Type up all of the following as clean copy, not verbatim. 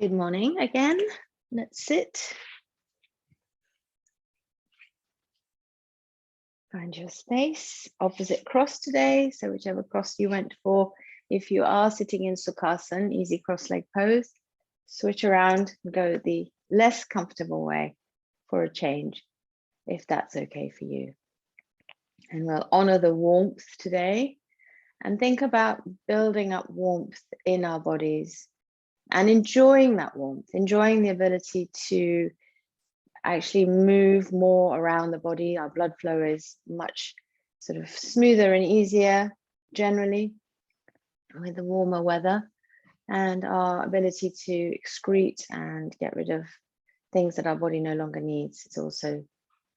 Good morning again. Let's sit. Find your space. Opposite cross today. So whichever cross you went for. If you are sitting in Sukhasana, easy cross-leg pose, switch around and go the less comfortable way for a change, if that's okay for you. And we'll honor the warmth today and think about building up warmth in our bodies and enjoying that warmth, enjoying the ability to actually move more around the body. Our blood flow is much sort of smoother and easier generally with the warmer weather, and our ability to excrete and get rid of things that our body no longer needs. It's also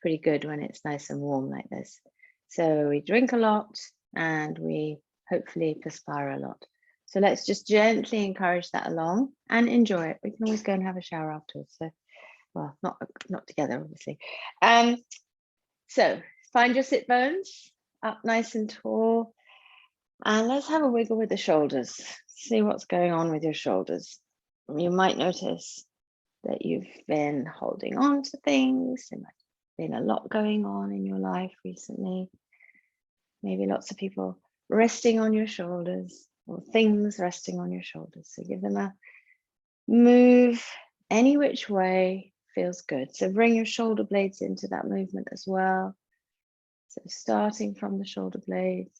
pretty good when it's nice and warm like this. So we drink a lot and we hopefully perspire a lot. So let's just gently encourage that along and enjoy it. We can always go and have a shower afterwards. So, well, not together, obviously. So find your sit bones up nice and tall. And let's have a wiggle with the shoulders. See what's going on with your shoulders. You might notice that you've been holding on to things. There might have been a lot going on in your life recently. Maybe lots of people resting on your shoulders or things resting on your shoulders. So give them a move any which way feels good. So bring your shoulder blades into that movement as well. So starting from the shoulder blades.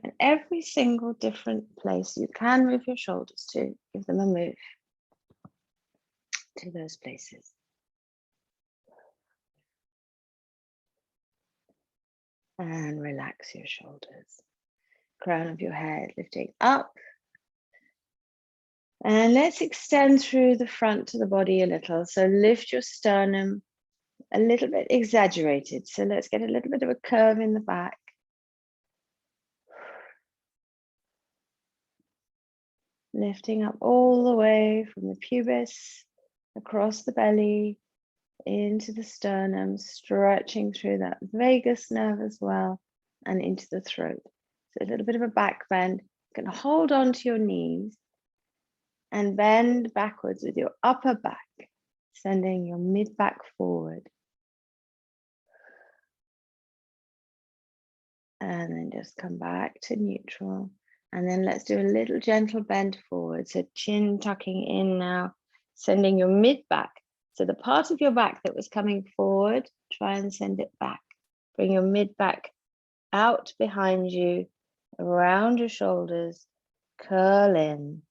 And every single different place you can move your shoulders to, give them a move to those places. And relax your shoulders. Crown of your head lifting up. And let's extend through the front of the body a little. So lift your sternum a little bit exaggerated. So let's get a little bit of a curve in the back. Lifting up all the way from the pubis, across the belly, into the sternum, stretching through that vagus nerve as well, and into the throat. So a little bit of a back bend. You can hold on to your knees and bend backwards with your upper back, sending your mid back forward. And then just come back to neutral. And then let's do a little gentle bend forward. So chin tucking in now, sending your mid back. So the part of your back that was coming forward, try and send it back. Bring your mid back out behind you, around your shoulders, curl in.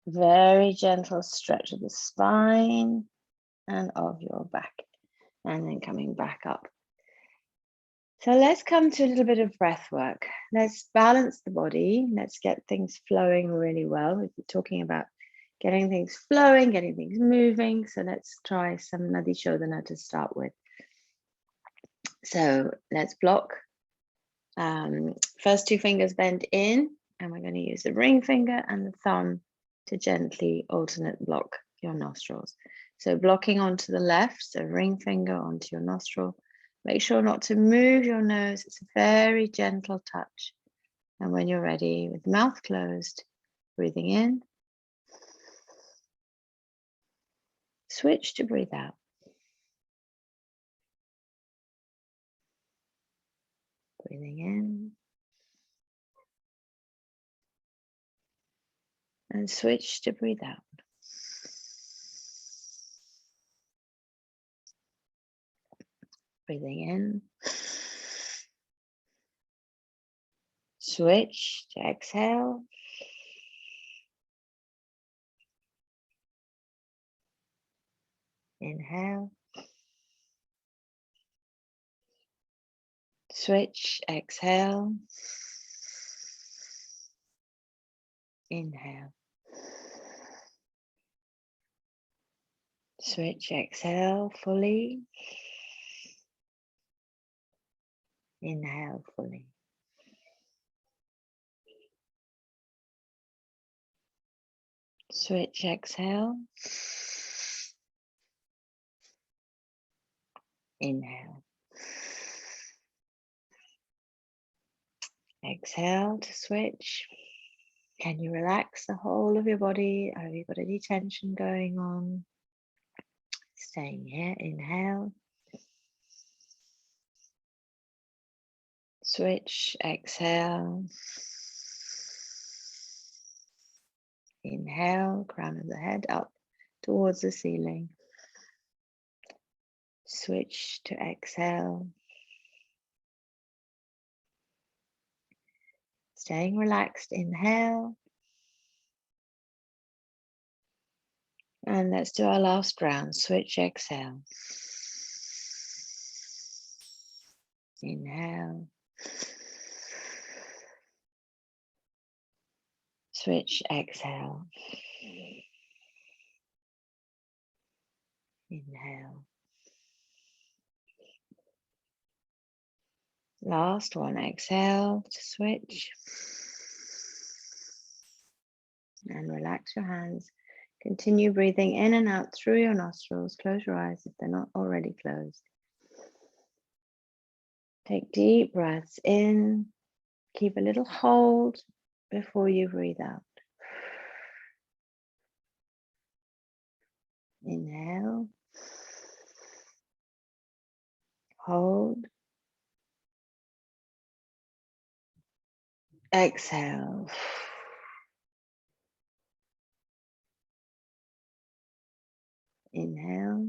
Very gentle stretch of the spine and of your back. And then coming back up. So let's come to a little bit of breath work. Let's balance the body. Let's get things flowing really well. We've been talking about getting things flowing, getting things moving. So let's try some Nadi Shodhana to start with. So let's block. First two fingers bend in, and we're going to use the ring finger and the thumb to gently alternate block your nostrils. So blocking onto the left, so ring finger onto your nostril. Make sure not to move your nose. It's a very gentle touch. And when you're ready, with mouth closed, breathing in. Switch to breathe out. Breathing in. And switch to breathe out. Breathing in. Switch to exhale. Inhale. Switch, exhale. Inhale. Switch, exhale fully. Inhale fully. Switch, exhale. Inhale. Exhale to switch. Can you relax the whole of your body? Have you got any tension going on? Staying here, inhale. Switch, exhale. Inhale, crown of the head up towards the ceiling. Switch to exhale. Staying relaxed, inhale. And let's do our last round. Switch, exhale. Inhale. Switch, exhale. Inhale. Last one, exhale to switch. And relax your hands. Continue breathing in and out through your nostrils. Close your eyes if they're not already closed. Take deep breaths in. Keep a little hold before you breathe out. Inhale. Hold. Exhale. Inhale.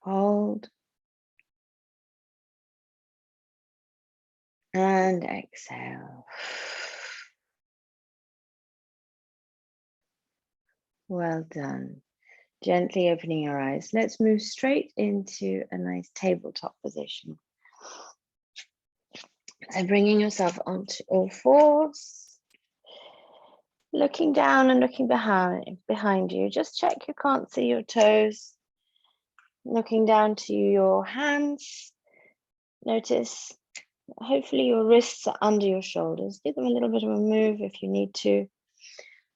Hold. And exhale. Well done. Gently opening your eyes. Let's move straight into a nice tabletop position. So bringing yourself onto all fours. Looking down and looking behind you. Just check you can't see your toes. Looking down to your hands. Notice, hopefully your wrists are under your shoulders. Give them a little bit of a move if you need to.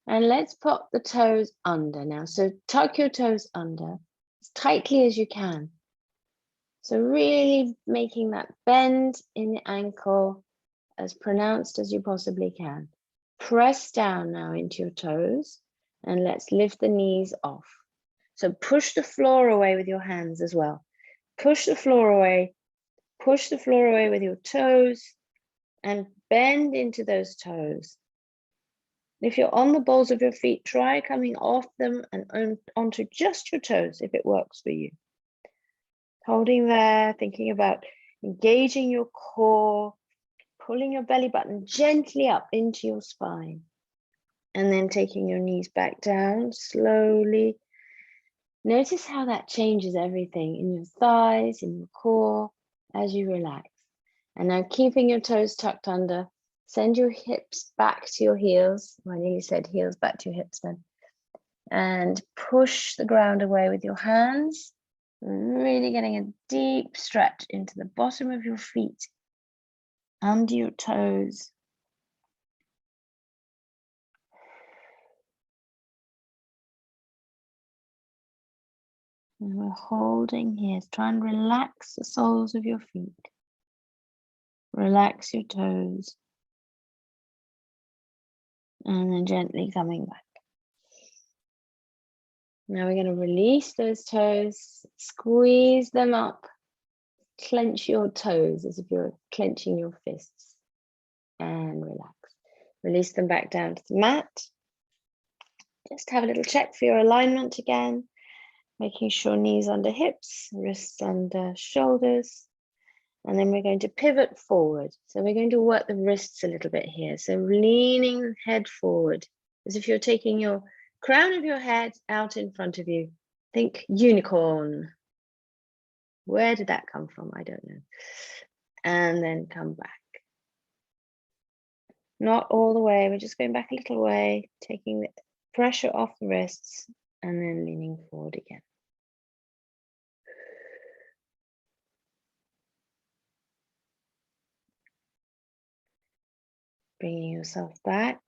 And let's pop the toes under now. So tuck your toes under as tightly as you can. So really making that bend in the ankle as pronounced as you possibly can. Press down now into your toes and let's lift the knees off. So push the floor away with your hands as well. Push the floor away with your toes and bend into those toes. If you're on the balls of your feet, try coming off them and onto just your toes if it works for you. Holding there, thinking about engaging your core, pulling your belly button gently up into your spine, and then taking your knees back down slowly. Notice how that changes everything in your thighs, in your core, as you relax. And now keeping your toes tucked under, send your hips back to your heels. I nearly said heels back to your hips then. And push the ground away with your hands. Really getting a deep stretch into the bottom of your feet, under your toes. And we're holding here. Try and relax the soles of your feet. Relax your toes. And then gently coming back. Now we're going to release those toes, squeeze them up, clench your toes as if you're clenching your fists, and relax. Release them back down to the mat. Just have a little check for your alignment again, making sure knees under hips, wrists under shoulders. And then we're going to pivot forward. So we're going to work the wrists a little bit here. So leaning the head forward as if you're taking your crown of your head out in front of you. Think unicorn. Where did that come from? I don't know. And then come back. Not all the way. We're just going back a little way, taking the pressure off the wrists and then leaning forward again. Bringing yourself back.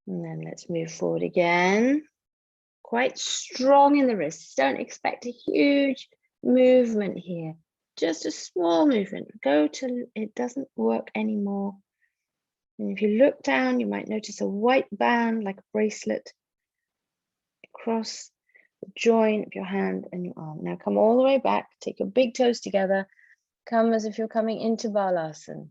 And then let's move forward again. Quite strong in the wrists. Don't expect a huge movement here. just a small movement. Go till it doesn't work anymore. And if you look down, you might notice a white band like a bracelet across the joint of your hand and your arm. Now come all the way back, take your big toes together, come as if you're coming into Balasana.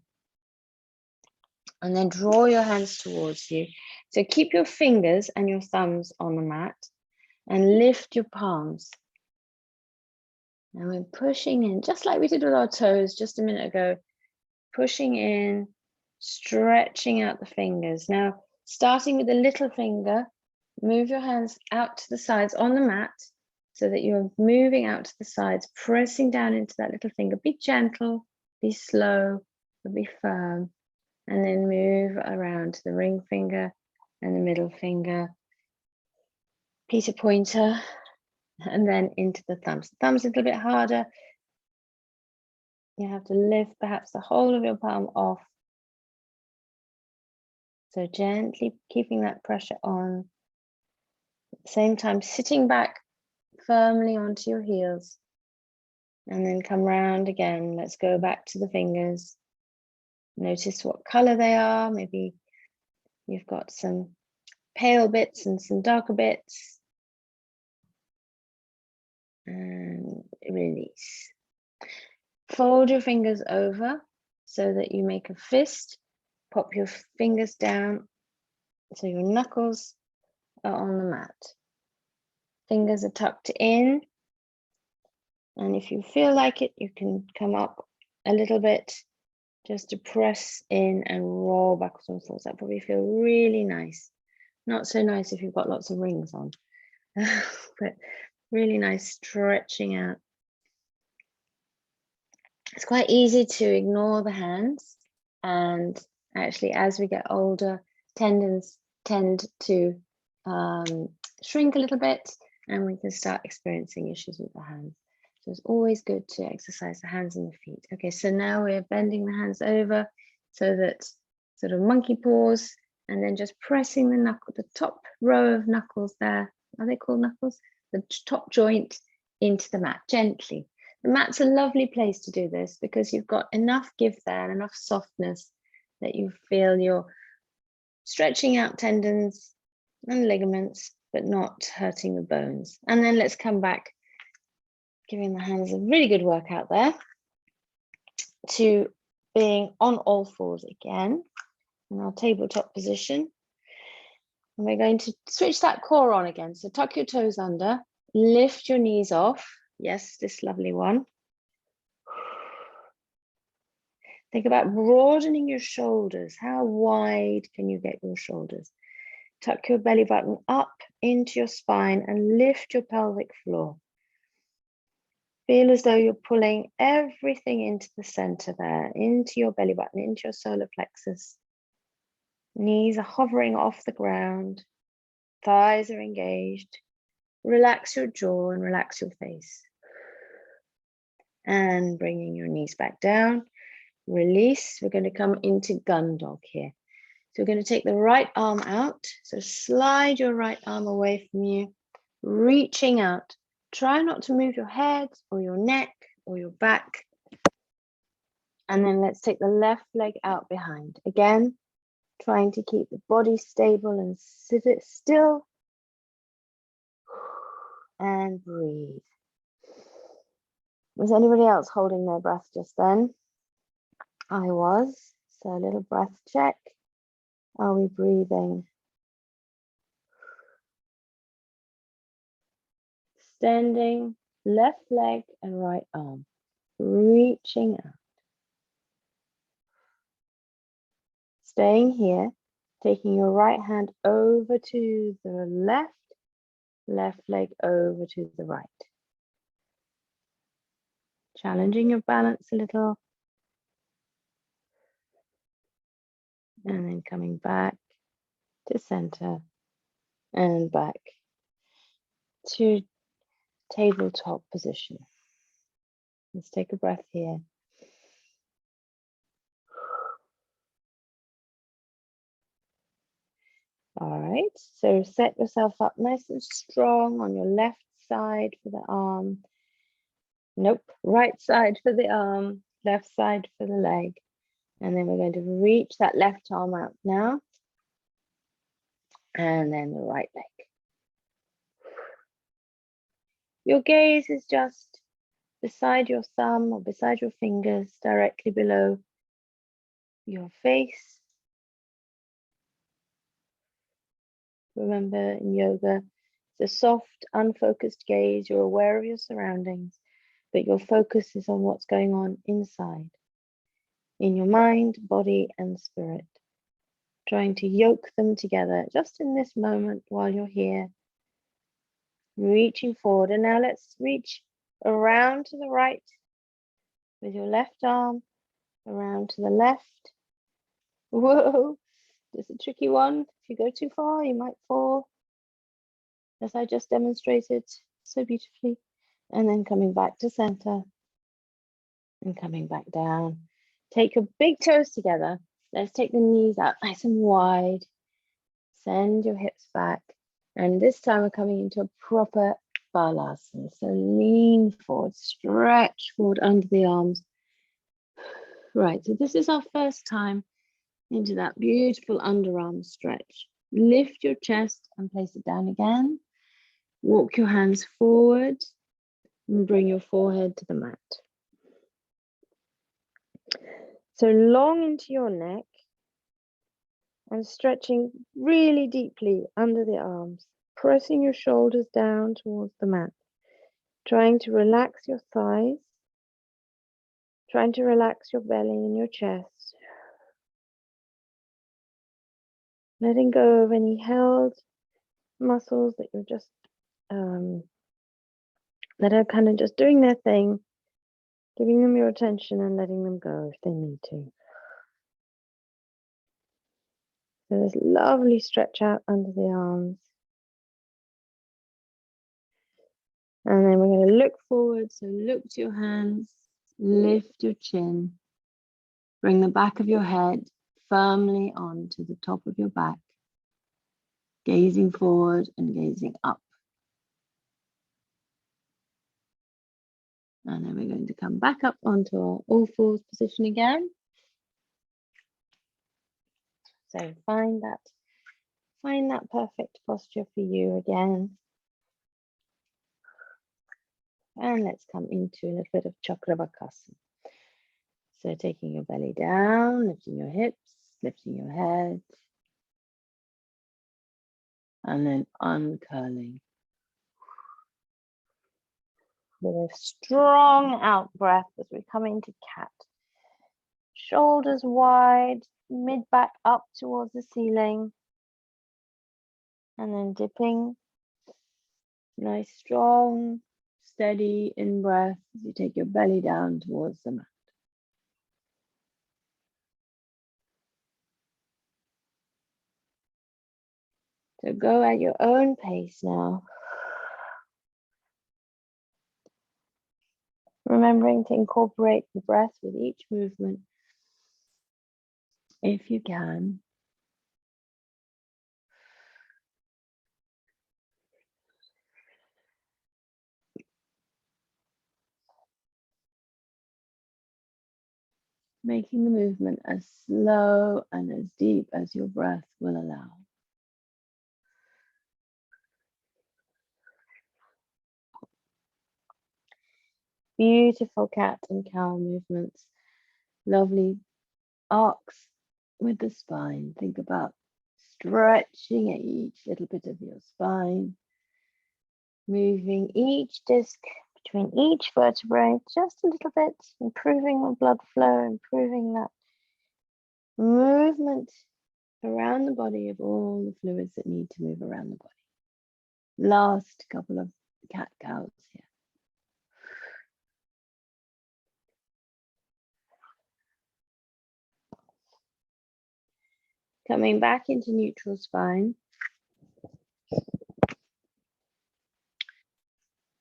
And then draw your hands towards you. So keep your fingers and your thumbs on the mat and lift your palms. And we're pushing in, just like we did with our toes just a minute ago, pushing in, stretching out the fingers. Now, starting with the little finger, move your hands out to the sides on the mat so that you're moving out to the sides, pressing down into that little finger. Be gentle, be slow, but be firm. And then move around to the ring finger and the middle finger, Peter pointer, and then into the thumbs. The thumbs a little bit harder. You have to lift perhaps the whole of your palm off. So gently keeping that pressure on. At the same time, sitting back firmly onto your heels. And then come round again. Let's go back to the fingers. Notice what color they are. Maybe you've got some pale bits and some darker bits. And release. Fold your fingers over so that you make a fist. Pop your fingers down so your knuckles are on the mat. Fingers are tucked in. And if you feel like it, you can come up a little bit just to press in and roll backwards and forwards. That probably feel really nice. Not so nice if you've got lots of rings on, but really nice stretching out. It's quite easy to ignore the hands, and actually as we get older, tendons tend to shrink a little bit and we can start experiencing issues with the hands. So it's always good to exercise the hands and the feet. Okay, so now we're bending the hands over so that sort of monkey paws, and then just pressing the knuckle, the top row of knuckles there. Are they called knuckles? The top joint into the mat gently. The mat's a lovely place to do this because you've got enough give there and enough softness that you feel you're stretching out tendons and ligaments, but not hurting the bones. And then let's come back, giving the hands a really good workout there, to being on all fours again in our tabletop position. And we're going to switch that core on again. So tuck your toes under, lift your knees off. Yes, this lovely one. Think about broadening your shoulders. How wide can you get your shoulders? Tuck your belly button up into your spine and lift your pelvic floor. Feel as though you're pulling everything into the center there, into your belly button, into your solar plexus. Knees are hovering off the ground. Thighs are engaged. Relax your jaw and relax your face. And bringing your knees back down. Release. We're going to come into gun dog here. So we're going to take the right arm out. So slide your right arm away from you, reaching out. Try not to move your head or your neck or your back. And then let's take the left leg out behind. Again, trying to keep the body stable and sit it still. And breathe. Was anybody else holding their breath just then? I was. So a little breath check. Are we breathing? Extending left leg and right arm. Reaching out. Staying here. Taking your right hand over to the left. Left leg over to the right. Challenging your balance a little. And then coming back to center and back to tabletop position. Let's take a breath here. All right, so set yourself up nice and strong on your left side for the arm. Nope. Right side for the arm, left side for the leg. And then we're going to reach that left arm out now. And then the right leg. Your gaze is just beside your thumb or beside your fingers, directly below your face. Remember, in yoga, it's a soft, unfocused gaze. You're aware of your surroundings, but your focus is on what's going on inside, in your mind, body, and spirit. Trying to yoke them together just in this moment while you're here. Reaching forward. And now let's reach around to the right with your left arm, around to the left. Whoa, it's a tricky one. If you go too far, you might fall, as I just demonstrated so beautifully. And then coming back to center and coming back down. Take your big toes together. Let's take the knees out nice and wide. Send your hips back. And this time we're coming into a proper balasana. So lean forward, stretch forward under the arms. Right, so this is our first time into that beautiful underarm stretch. Lift your chest and place it down again. Walk your hands forward and bring your forehead to the mat. So long into your neck and stretching really deeply under the arms, pressing your shoulders down towards the mat, trying to relax your thighs, trying to relax your belly and your chest, letting go of any held muscles that you're just that are kind of just doing their thing, giving them your attention and letting them go if they need to. So this lovely stretch out under the arms. And then we're going to look forward. So look to your hands, lift your chin, bring the back of your head firmly onto the top of your back, gazing forward and gazing up. And then we're going to come back up onto our all fours position again. So find that perfect posture for you again. And let's come into a little bit of Chakravakasana. So taking your belly down, lifting your hips, lifting your head, and then uncurling. With a strong out breath as we come into cat. Shoulders wide, mid-back up towards the ceiling. And then dipping. Nice, strong, steady in-breath as you take your belly down towards the mat. So go at your own pace now. Remembering to incorporate the breath with each movement, if you can. Making the movement as slow and as deep as your breath will allow. Beautiful cat and cow movements. Lovely arcs with the spine. Think about stretching at each little bit of your spine. Moving each disc between each vertebrae just a little bit, improving the blood flow, improving that movement around the body of all the fluids that need to move around the body. Last couple of cat-cows here. Coming back into neutral spine.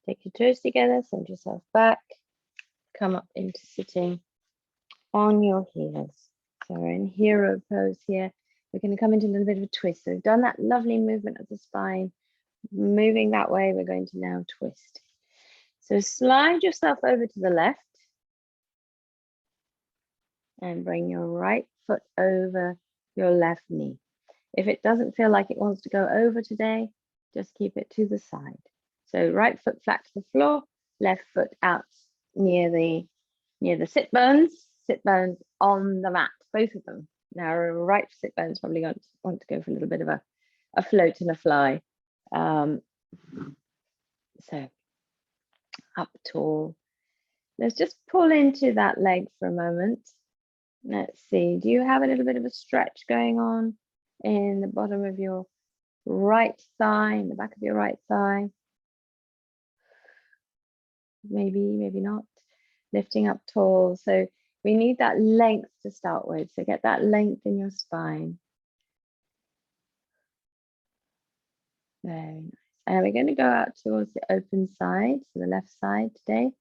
Take your toes together, send yourself back. Come up into sitting on your heels. So we're in hero pose here. We're going to come into a little bit of a twist. So we've done that lovely movement of the spine. Moving that way, we're going to now twist. So slide yourself over to the left and bring your right foot over your left knee. If it doesn't feel like it wants to go over today, just keep it to the side. So right foot flat to the floor, left foot out near the sit bones on the mat, both of them. Now right sit bones probably want to go for a little bit of a float and a fly. So up tall. Let's just pull into that leg for a moment. Let's see, do you have a little bit of a stretch going on in the bottom of your right thigh, in the back of your right thigh? Maybe, maybe not. Lifting up tall. So we need that length to start with. So get that length in your spine. Very nice. And we're going to go out towards the open side, so the left side today.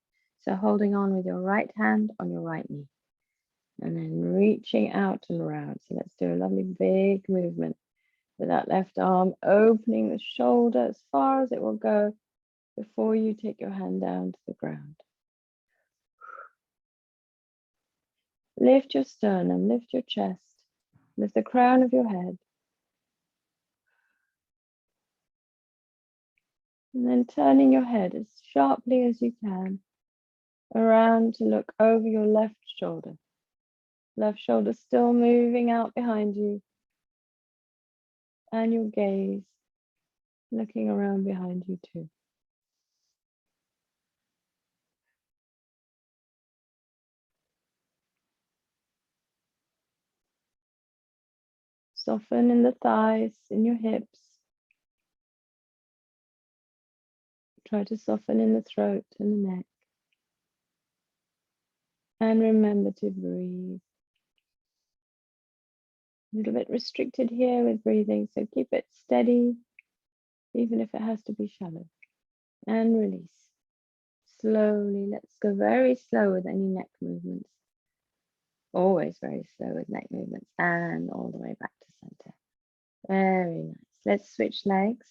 So holding on with your right hand on your right knee. And then reaching out and around. So let's do a lovely big movement with that left arm, opening the shoulder as far as it will go before you take your hand down to the ground. Lift your sternum, lift your chest, lift the crown of your head. And then turning your head as sharply as you can around to look over your left shoulder. Left shoulder still moving out behind you. And your gaze looking around behind you too. Soften in the thighs, in your hips. Try to soften in the throat and the neck. And remember to breathe. A little bit restricted here with breathing, so keep it steady, even if it has to be shallow. And release. Slowly, let's go very slow with any neck movements. Always very slow with neck movements, and all the way back to center. Very nice. Let's switch legs.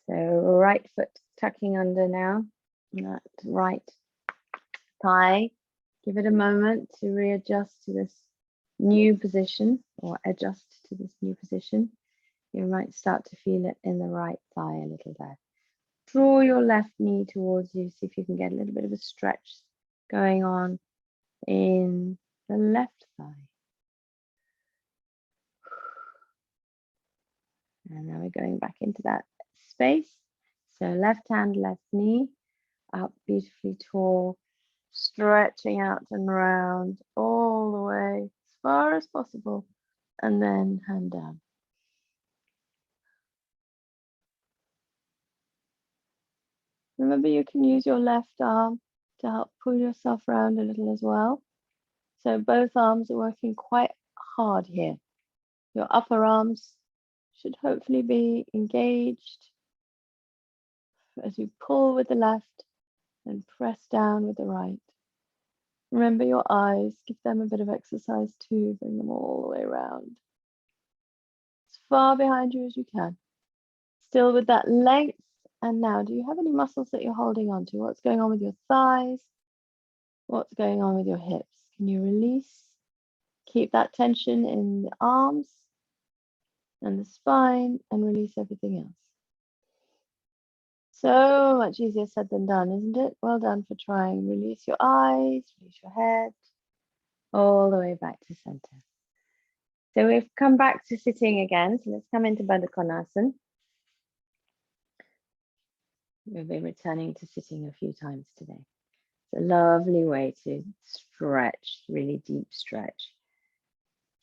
So right foot tucking under now, that right thigh. Give it a moment to readjust to this new position, or adjust to this new position. You might start to feel it in the right thigh a little there. Draw your left knee towards you, see if you can get a little bit of a stretch going on in the left thigh. And now we're going back into that space. So left hand, left knee, up beautifully tall, stretching out and round all the way as far as possible, and then hand down. Remember, you can use your left arm to help pull yourself around a little as well. So both arms are working quite hard here. Your upper arms should hopefully be engaged as you pull with the left and press down with the right. Remember your eyes, give them a bit of exercise too, bring them all the way around. As far behind you as you can. Still with that length. And now, do you have any muscles that you're holding on to? What's going on with your thighs? What's going on with your hips? Can you release? Keep that tension in the arms and the spine and release everything else. So much easier said than done, isn't it? Well done for trying. Release your eyes, release your head, all the way back to center. So we've come back to sitting again. So let's come into Bandha Konasana. We'll be returning to sitting a few times today. It's a lovely way to stretch, really deep stretch.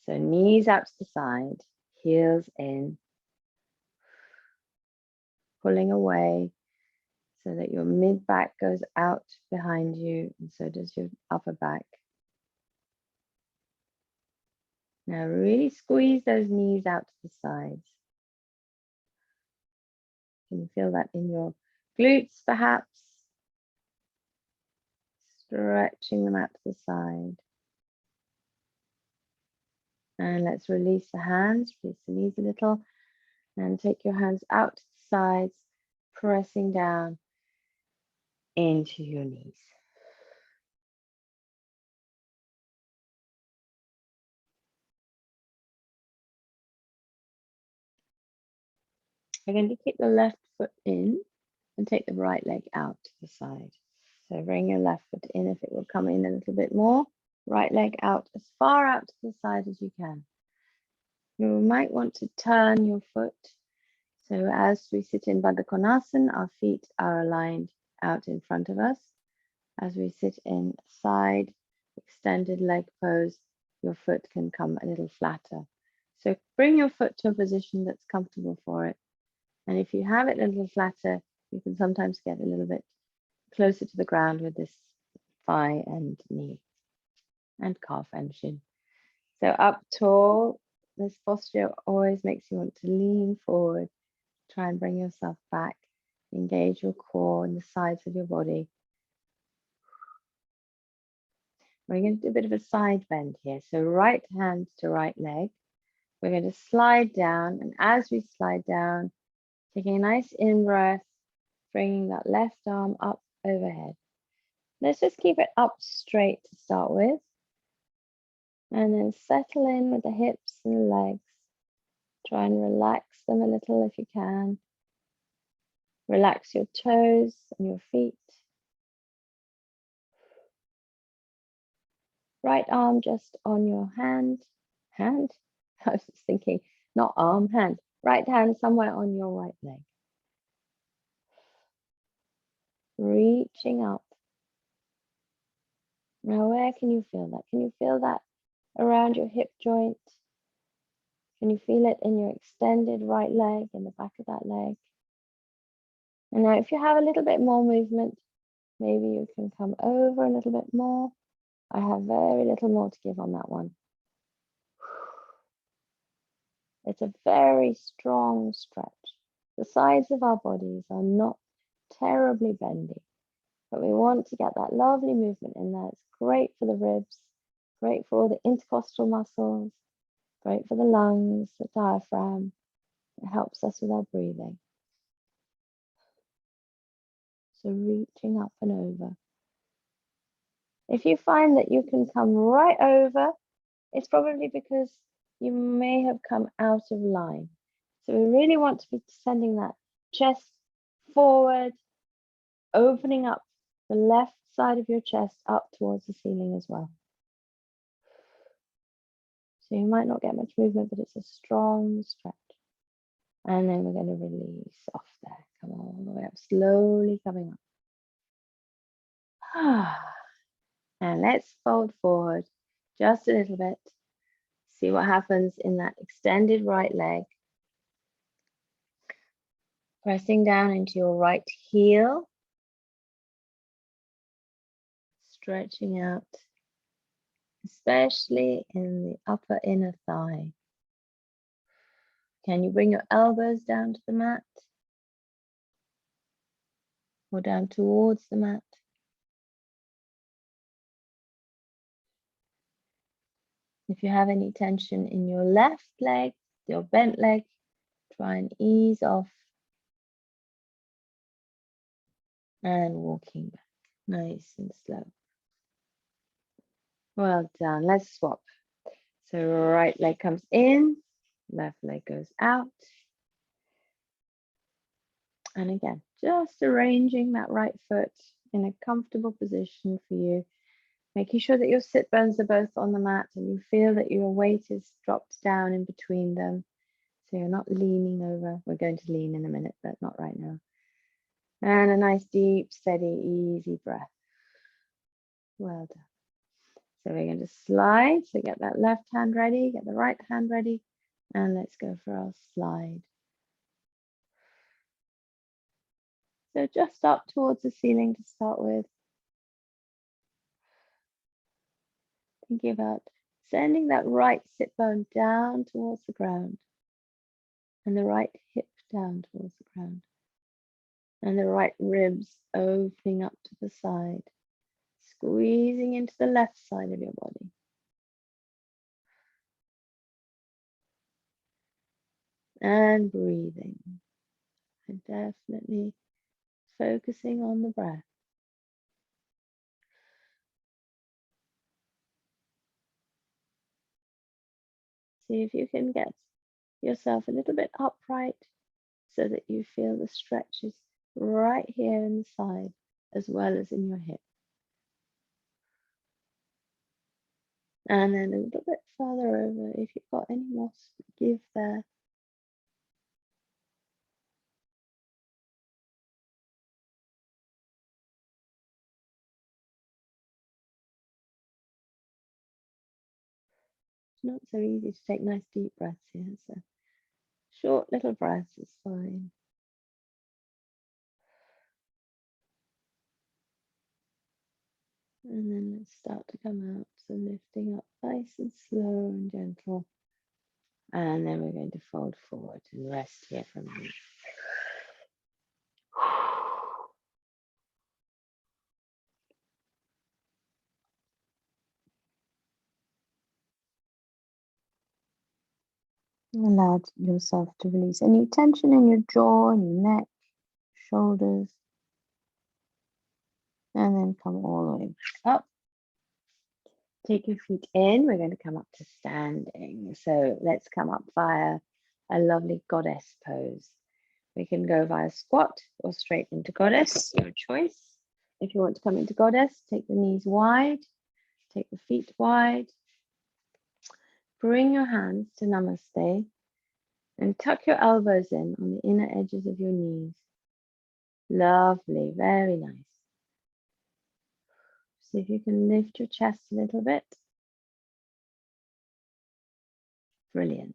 So knees out to the side, heels in, pulling away so that your mid back goes out behind you, and so does your upper back. Now really squeeze those knees out to the sides. Can you feel that in your glutes perhaps? Stretching them out to the side. And let's release the hands, release the knees a little, and take your hands out to the sides, pressing down. into your knees. We're going to keep the left foot in and take the right leg out to the side. So bring your left foot in if it will come in a little bit more. Right leg out as far out to the side as you can. You might want to turn your foot. So as we sit in Baddha Konasana, our feet are aligned out in front of us. As we sit in side extended leg pose, your foot can come a little flatter. So bring your foot to a position that's comfortable for it. And if you have it a little flatter, you can sometimes get a little bit closer to the ground with this thigh and knee and calf and shin. So up tall, this posture always makes you want to lean forward, try and bring yourself back, engage your core and the sides of your body. We're going to do a bit of a side bend here. So right hand to right leg. We're going to slide down, and as we slide down, taking a nice in-breath, bringing that left arm up overhead. Let's just keep it up straight to start with. And then settle in with the hips and the legs. Try and relax them a little if you can. Relax your toes and your feet. Right arm just on your hand. Hand? I was just thinking, not arm, hand. Right hand somewhere on your right leg. Reaching up. Now, where can you feel that? Can you feel that around your hip joint? Can you feel it in your extended right leg, in the back of that leg? And now if you have a little bit more movement, maybe you can come over a little bit more. I have very little more to give on that one. It's a very strong stretch. The sides of our bodies are not terribly bendy, but we want to get that lovely movement in there. It's great for the ribs, great for all the intercostal muscles, great for the lungs, the diaphragm. It helps us with our breathing. So reaching up and over. If you find that you can come right over, it's probably because you may have come out of line. So we really want to be sending that chest forward, opening up the left side of your chest up towards the ceiling as well. So you might not get much movement, but it's a strong stretch. And then we're going to release off there. Come all the way up, slowly coming up. And let's fold forward just a little bit. See what happens in that extended right leg. Pressing down into your right heel. Stretching out, especially in the upper inner thigh. Can you bring your elbows down to the mat? Or down towards the mat? If you have any tension in your left leg, your bent leg, try and ease off. And walking back, nice and slow. Well done, let's swap. So right leg comes in, left leg goes out. And again, just arranging that right foot in a comfortable position for you, making sure that your sit bones are both on the mat and you feel that your weight is dropped down in between them. So you're not leaning over. We're going to lean in a minute, but not right now. And a nice, deep, steady, easy breath. Well done. So we're going to slide. So get that left hand ready, get the right hand ready, and let's go for our slide. So just up towards the ceiling to start with. Thinking about sending that right sit bone down towards the ground and the right hip down towards the ground and the right ribs opening up to the side, squeezing into the left side of your body. And breathing. And definitely focusing on the breath. See if you can get yourself a little bit upright so that you feel the stretches right here in the side as well as in your hip. And then a little bit further over, if you've got any more give there. It's not so easy to take nice deep breaths here, so short little breaths is fine. And then let's start to come out, so lifting up nice and slow and gentle. And then we're going to fold forward and rest here for a minute. Allow yourself to release any tension in your jaw and your neck, shoulders. And then come all the way up. Take your feet in. We're going to come up to standing. So let's come up via a lovely goddess pose. We can go via squat or straight into goddess, your choice. If you want to come into goddess, take the knees wide, take the feet wide. Bring your hands to namaste and tuck your elbows in on the inner edges of your knees. Lovely, very nice. See if you can lift your chest a little bit. Brilliant.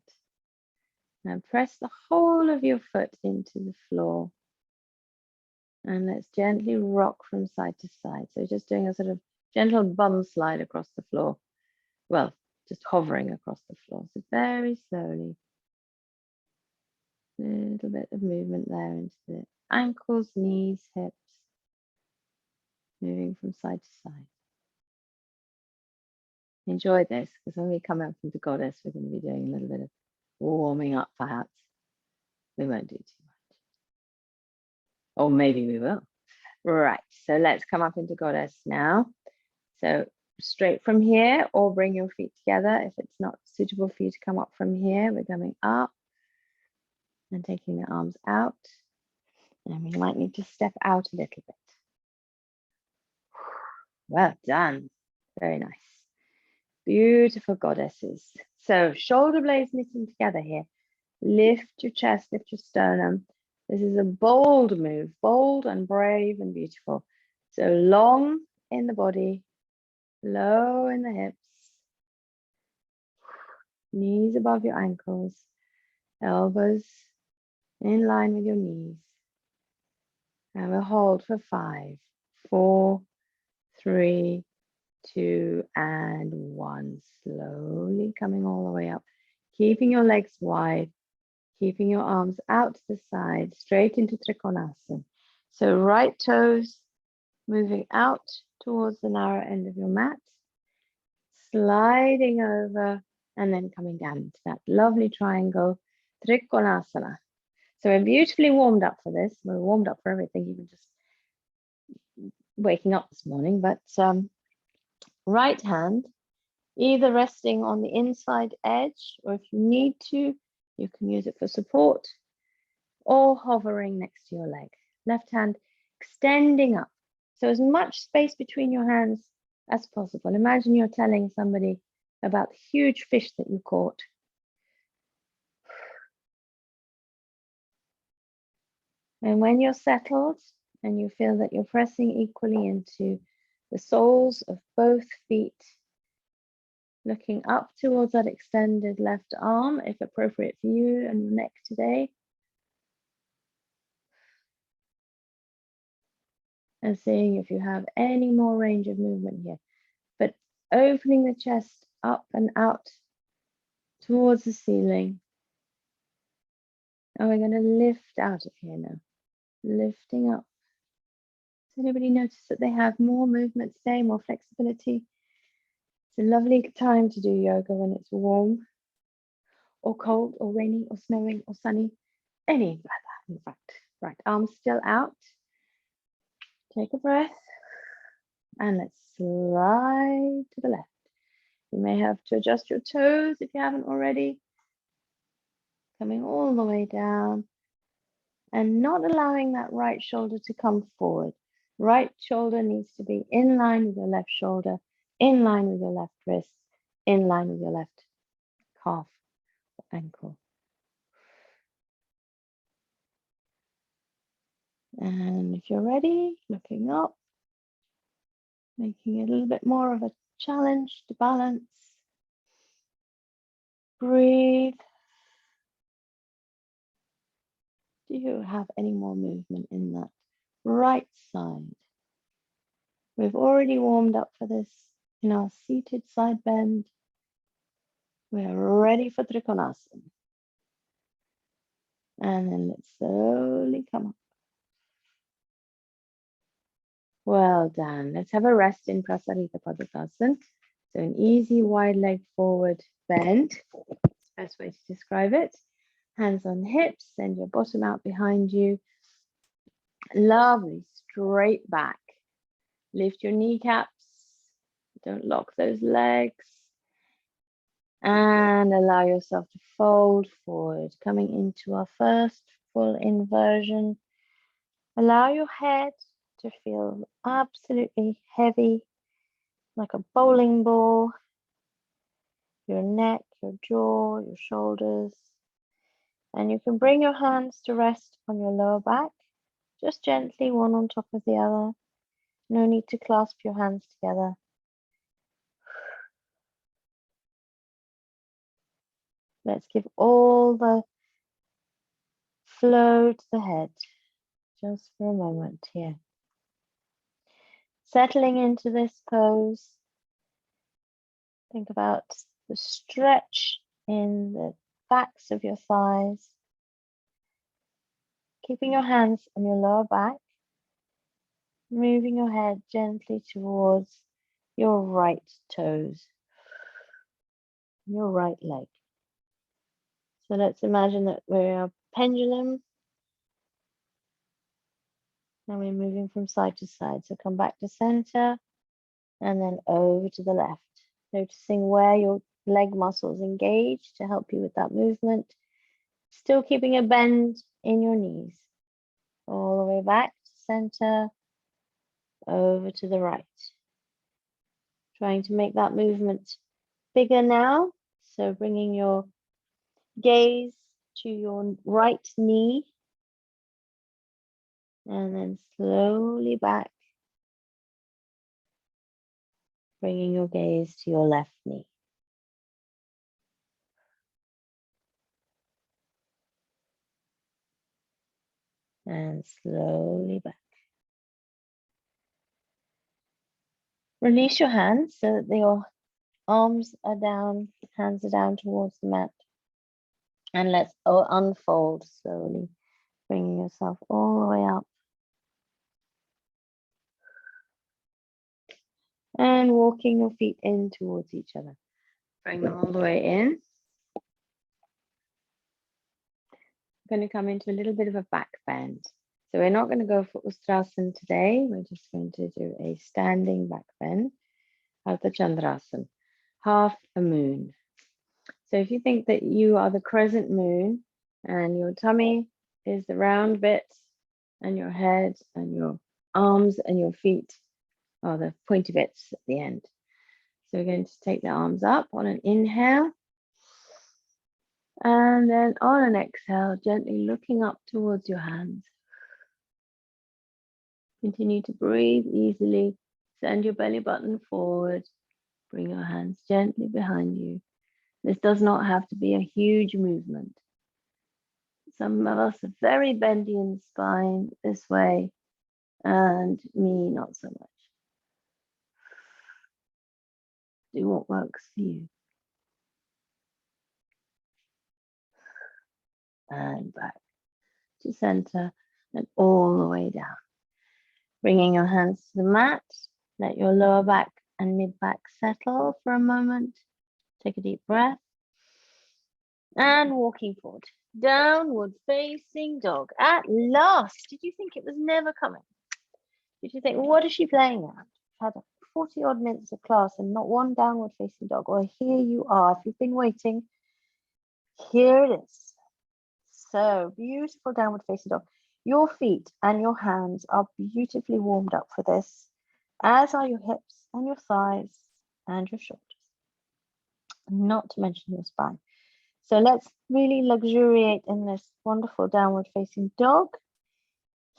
Now press the whole of your foot into the floor. And let's gently rock from side to side. So just doing a sort of gentle bum slide across the floor. Well, just hovering across the floor. So very slowly. A little bit of movement there into the ankles, knees, hips. Moving from side to side. Enjoy this, because when we come up into goddess, we're going to be doing a little bit of warming up perhaps. We won't do too much. Or maybe we will. Right, so let's come up into goddess now. So straight from here, or bring your feet together. If it's not suitable for you to come up from here, we're coming up and taking the arms out. And we might need to step out a little bit. Well done. Very nice. Beautiful goddesses. So shoulder blades knitting together here. Lift your chest, lift your sternum. This is a bold move, bold and brave and beautiful. So long in the body, low in the hips, knees above your ankles, elbows in line with your knees. And we'll hold for 5, 4, 3, 2, and 1. Slowly coming all the way up, keeping your legs wide, keeping your arms out to the side, straight into Trikonasana. So right toes moving out towards the narrow end of your mat, sliding over, and then coming down into that lovely triangle, Trikonasana. So we're beautifully warmed up for this. We're warmed up for everything, even just waking up this morning. But right hand, either resting on the inside edge, or if you need to, you can use it for support, or hovering next to your leg. Left hand extending up. So as much space between your hands as possible. Imagine you're telling somebody about the huge fish that you caught. And when you're settled and you feel that you're pressing equally into the soles of both feet, looking up towards that extended left arm, if appropriate for you and your neck today. And seeing if you have any more range of movement here. But opening the chest up and out towards the ceiling. And we're going to lift out of here now. Lifting up. Does anybody notice that they have more movement today, more flexibility? It's a lovely time to do yoga when it's warm, or cold, or rainy, or snowing, or sunny. Any weather, in fact. Right, arms still out. Take a breath. And let's slide to the left. You may have to adjust your toes if you haven't already. coming all the way down and not allowing that right shoulder to come forward. Right shoulder needs to be in line with your left shoulder, in line with your left wrist, in line with your left calf or ankle. And if you're ready, looking up, making it a little bit more of a challenge to balance. Breathe. Do you have any more movement in that right side? We've already warmed up for this in our seated side bend. We're ready for Trikonasana. And then let's slowly come up. Well done. Let's have a rest in Prasarita Padukasana. So an easy wide leg forward bend. That's the best way to describe it. Hands on hips, send your bottom out behind you. Lovely, straight back. Lift your kneecaps. Don't lock those legs. And allow yourself to fold forward, coming into our first full inversion. Allow your head to feel absolutely heavy, like a bowling ball. Your neck, your jaw, your shoulders. And you can bring your hands to rest on your lower back, just gently, one on top of the other. No need to clasp your hands together. Let's give all the flow to the head, just for a moment here. Settling into this pose, think about the stretch in the backs of your thighs. Keeping your hands on your lower back, moving your head gently towards your right toes, your right leg. So let's imagine that we're a pendulum and we're moving from side to side. So come back to center and then over to the left. Noticing where your leg muscles engage to help you with that movement. Still keeping a bend in your knees. All the way back to center, over to the right. Trying to make that movement bigger now. So bringing your gaze to your right knee. And then slowly back. Bringing your gaze to your left knee. And slowly back. Release your hands so that your arms are down, hands are down towards the mat. And let's unfold slowly, bringing yourself all the way up. And walking your feet in towards each other. Bring them all the way in. I'm going to come into a little bit of a back bend. So we're not going to go for Ustrasana today. We're just going to do a standing back bend. Ardha Chandrasana, half a moon. So if you think that you are the crescent moon and your tummy is the round bit and your head and your arms and your feet are the pointy bits at the end. So we're going to take the arms up on an inhale. And then on an exhale, gently looking up towards your hands. Continue to breathe easily. Send your belly button forward. Bring your hands gently behind you. This does not have to be a huge movement. Some of us are very bendy in the spine this way, and me not so much. Do what works for you. And back to center and all the way down. Bringing your hands to the mat. Let your lower back and mid back settle for a moment. Take a deep breath. And walking forward. Downward facing dog. At last. Did you think it was never coming? Did you think, what is she playing at? I've had 40 odd minutes of class and not one downward facing dog. Well, here you are. If you've been waiting, here it is. So beautiful downward facing dog. Your feet and your hands are beautifully warmed up for this, as are your hips and your thighs and your shoulders, not to mention your spine. So let's really luxuriate in this wonderful downward facing dog.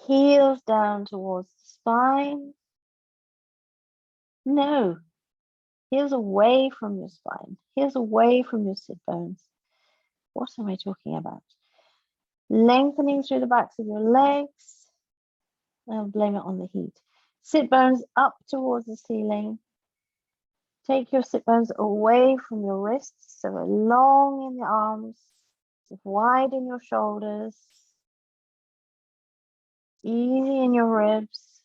Heels down towards the spine. No, heels away from your spine. Heels away from your sit bones. What am I talking about? Lengthening through the backs of your legs. I'll blame it on the heat. Sit bones up towards the ceiling. Take your sit bones away from your wrists, so long in the arms, wide in your shoulders, easy in your ribs,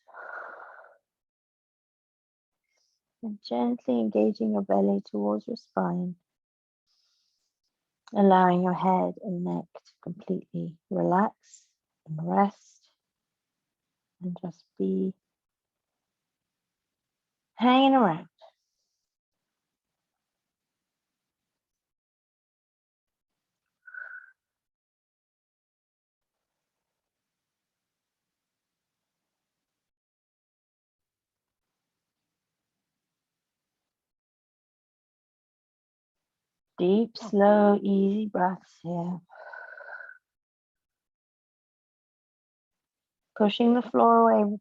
and gently engaging your belly towards your spine, allowing your head and neck to completely relax and rest, and just be hanging around. Deep, slow, easy breaths here. Pushing the floor away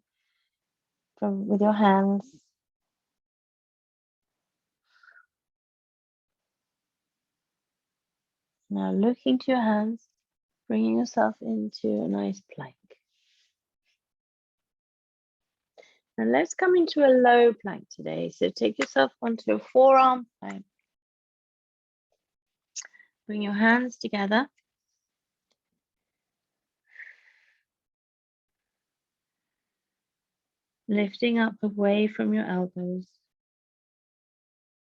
with your hands. Now looking to your hands, bringing yourself into a nice plank. And let's come into a low plank today. So take yourself onto a forearm plank. Bring your hands together. Lifting up away from your elbows.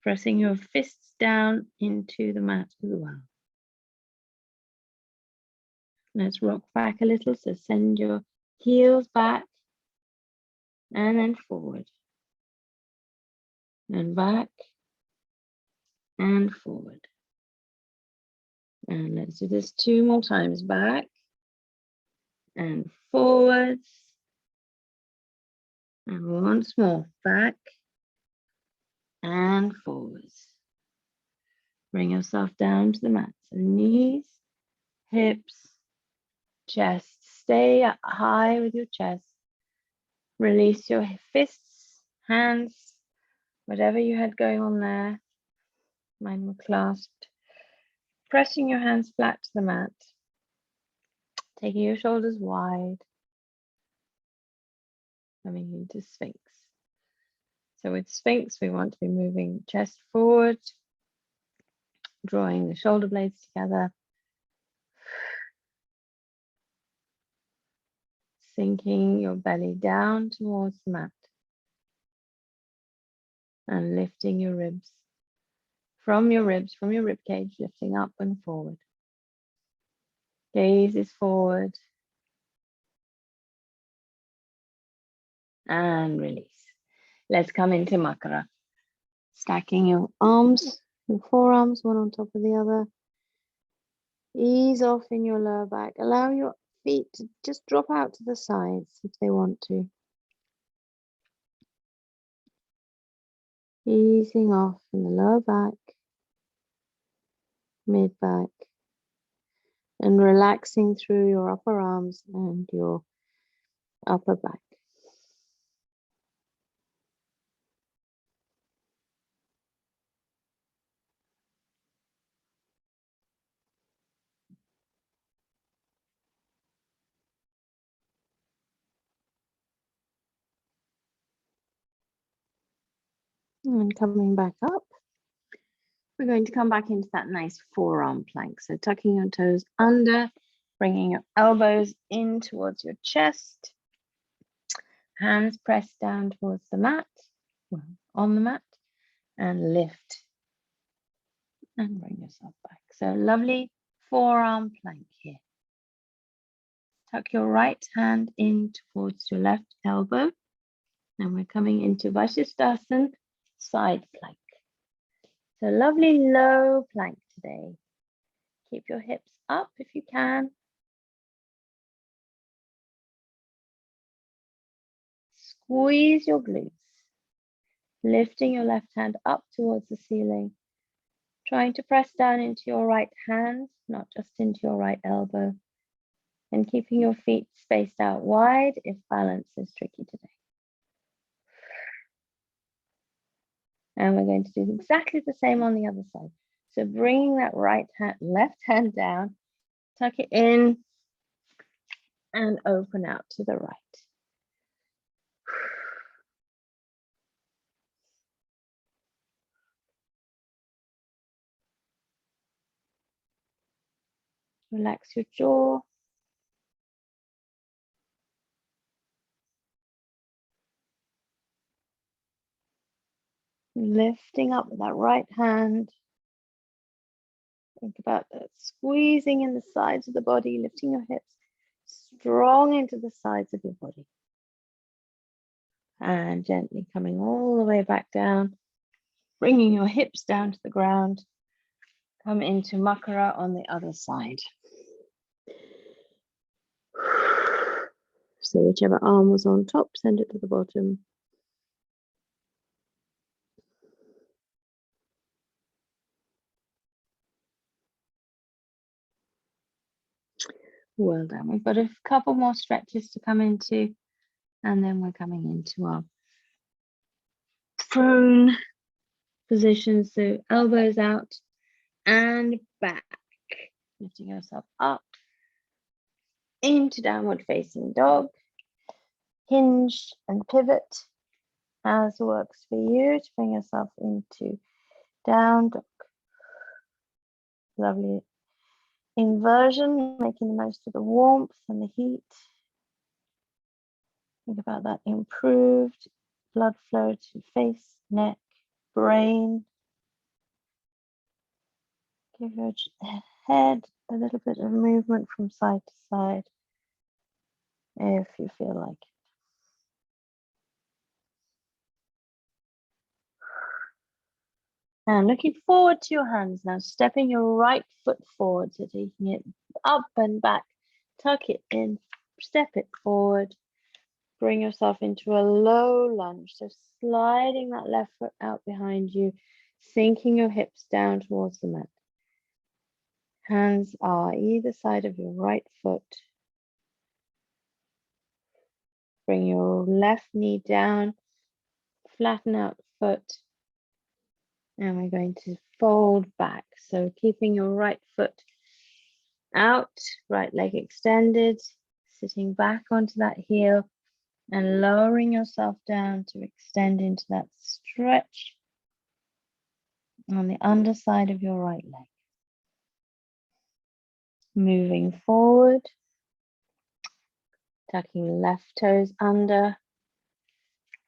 Pressing your fists down into the mat as well. Let's rock back a little. So send your heels back and then forward. And back and forward. And let's do this 2 more times. Back and forwards. And once more, back and forwards. Bring yourself down to the mat. So knees, hips, chest. Stay up high with your chest. Release your fists, hands, whatever you had going on there. Mine were clasped. Pressing your hands flat to the mat. Taking your shoulders wide. Coming into Sphinx. So with Sphinx, we want to be moving chest forward, drawing the shoulder blades together, sinking your belly down towards the mat, and lifting your ribs, from your rib cage, lifting up and forward. Gaze is forward, and release. Let's come into Makara. Stacking your arms, your forearms, one on top of the other. Ease off in your lower back. Allow your feet to just drop out to the sides if they want to. Easing off in the lower back, mid back, and relaxing through your upper arms and your upper back. And coming back up, we're going to come back into that nice forearm plank. So tucking your toes under, bringing your elbows in towards your chest. Hands pressed down towards the mat, well, on the mat, and lift. And bring yourself back. So lovely forearm plank here. Tuck your right hand in towards your left elbow. And we're coming into Vashisthasana, side plank. So lovely low plank today. Keep your hips up if you can. Squeeze your glutes, lifting your left hand up towards the ceiling, trying to press down into your right hand, not just into your right elbow, and keeping your feet spaced out wide if balance is tricky today. And we're going to do exactly the same on the other side. So bringing that left hand down, tuck it in and open out to the right. Relax your jaw. Lifting up with that right hand. Think about that, squeezing in the sides of the body, lifting your hips strong into the sides of your body. And gently coming all the way back down, bringing your hips down to the ground. Come into Makara on the other side. So whichever arm was on top, send it to the bottom. Well done. We've got a couple more stretches to come into, and then we're coming into our prone position. So elbows out and back, lifting yourself up into downward facing dog. Hinge and pivot as works for you to bring yourself into down dog. Lovely inversion, making the most of the warmth and the heat. Think about that improved blood flow to face, neck, brain. Give your head a little bit of movement from side to side if you feel like it. And looking forward to your hands now, stepping your right foot forward, so taking it up and back, tuck it in, step it forward, bring yourself into a low lunge. So sliding that left foot out behind you, sinking your hips down towards the mat. Hands are either side of your right foot. Bring your left knee down, flatten out the foot. And we're going to fold back. So keeping your right foot out, right leg extended, sitting back onto that heel and lowering yourself down to extend into that stretch on the underside of your right leg. Moving forward, tucking left toes under,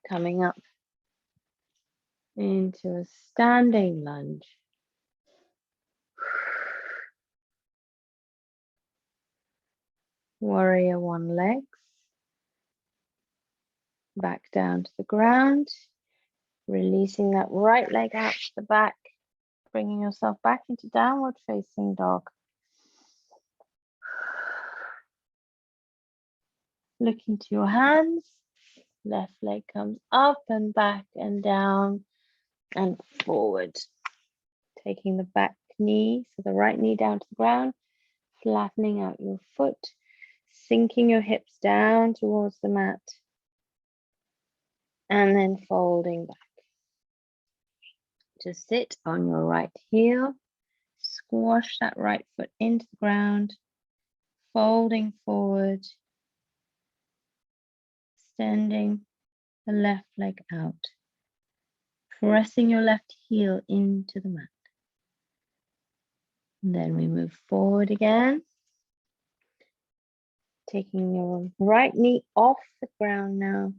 coming up into a standing lunge. Warrior one legs. Back down to the ground. Releasing that right leg out to the back. Bringing yourself back into downward facing dog. Looking to your hands. Left leg comes up and back and down and forward. Taking the back knee, so the right knee down to the ground, flattening out your foot, sinking your hips down towards the mat, and then folding back. To sit on your right heel, squash that right foot into the ground, folding forward, extending the left leg out, pressing your left heel into the mat. And then we move forward again, taking your right knee off the ground now,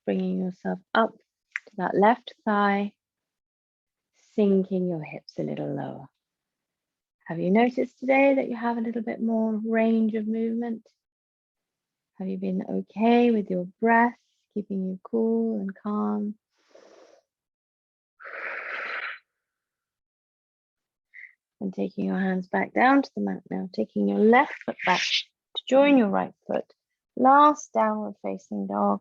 bringing yourself up to that left thigh, sinking your hips a little lower. Have you noticed today that you have a little bit more range of movement? Have you been okay with your breath, keeping you cool and calm? And taking your hands back down to the mat now, taking your left foot back to join your right foot. Last downward facing dog.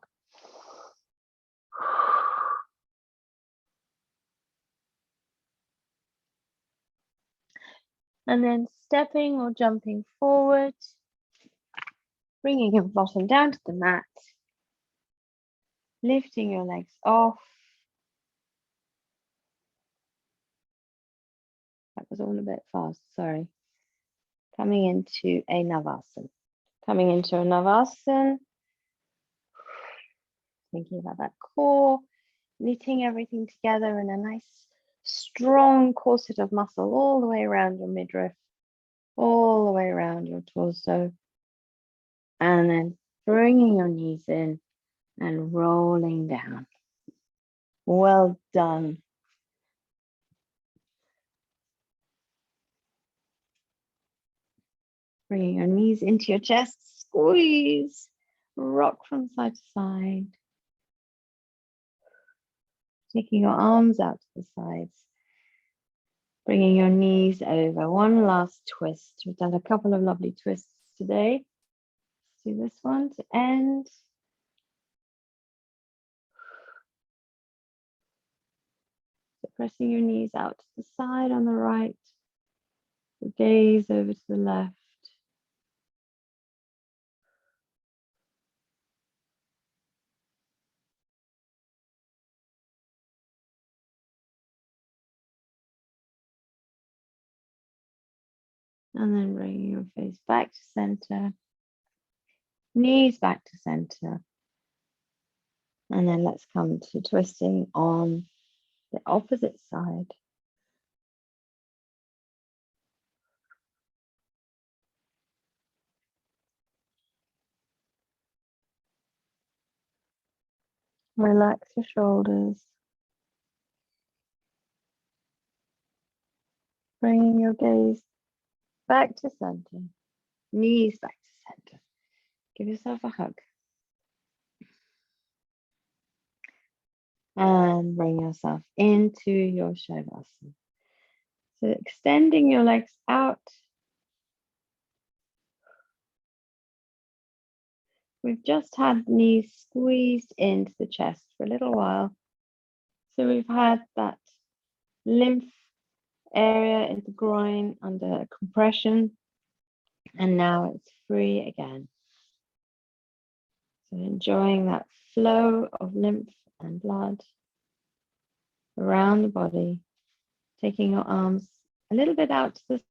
And then stepping or jumping forward, bringing your bottom down to the mat, lifting your legs off. That was all a bit fast, sorry. Coming into a Navasana. Coming into a Navasana, thinking about that core, knitting everything together in a nice strong corset of muscle all the way around your midriff, all the way around your torso, and then bringing your knees in and rolling down. Well done. Bringing your knees into your chest, squeeze, rock from side to side. Taking your arms out to the sides. Bringing your knees over. One last twist. We've done a couple of lovely twists today. Let's do this one to end. So pressing your knees out to the side on the right. Your gaze over to the left. And then bringing your face back to center. Knees back to center. And then let's come to twisting on the opposite side. Relax your shoulders. Bringing your gaze back to center. Knees back to center. Give yourself a hug. And bring yourself into your Shavasana. So extending your legs out. We've just had knees squeezed into the chest for a little while. So we've had that lymph area in the groin under compression. And now it's free again. So enjoying that flow of lymph and blood around the body, taking your arms a little bit out to the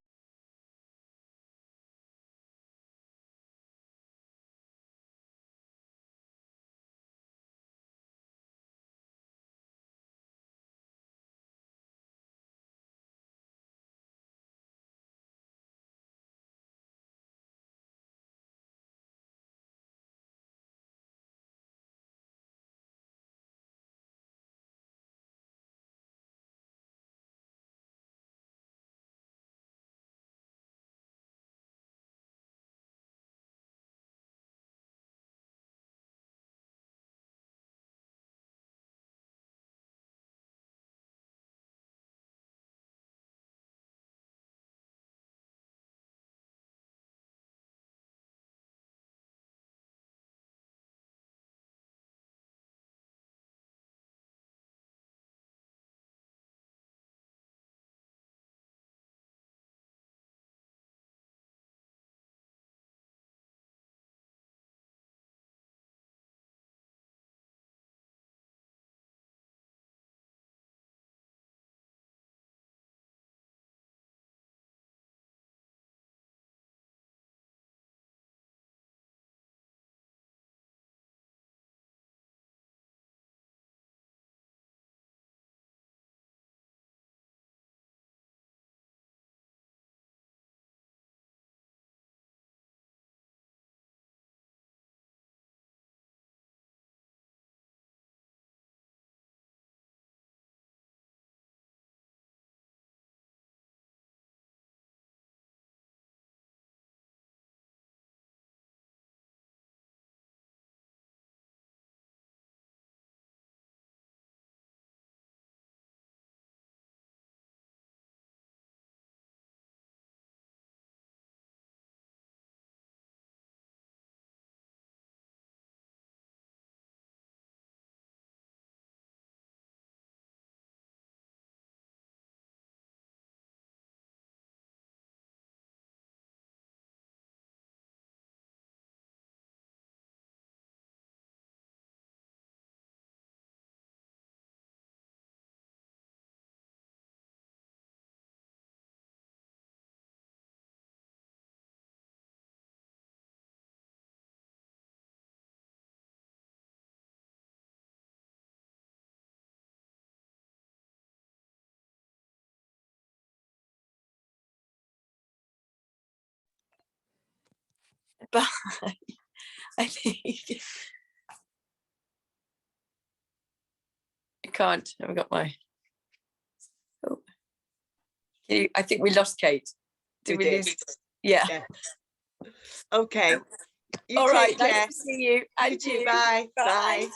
Bye. I think I can't. I haven't got my. Oh, I think we lost Kate. Did we lose? Yeah. Okay. You All take right. care. Nice to see you. You too. Bye. Bye.